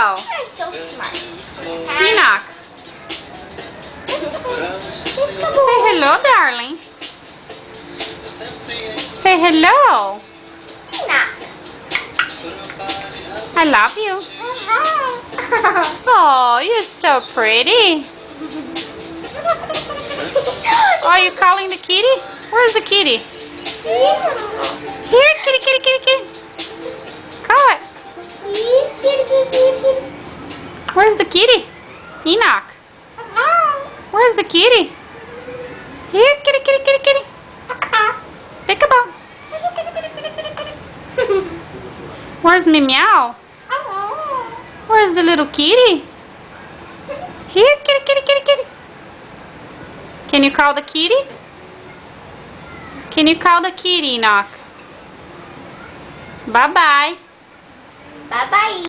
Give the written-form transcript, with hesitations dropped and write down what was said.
hello. You're so smart. Enoch. Say hello, darling. Say hello. Enoch. I love you. Oh, you're so pretty. Are you calling the kitty? Where's the kitty? Here, kitty, kitty, kitty, kitty. Call it. Where's the kitty? Enoch. Where's the kitty? Here, kitty, kitty, kitty, kitty. Peekaboo. Where's Meow? Where's the little kitty? Here, kitty, kitty, kitty, kitty. Can you call the kitty? Can you call the kitty, Enoch? Bye-bye. Bye-bye.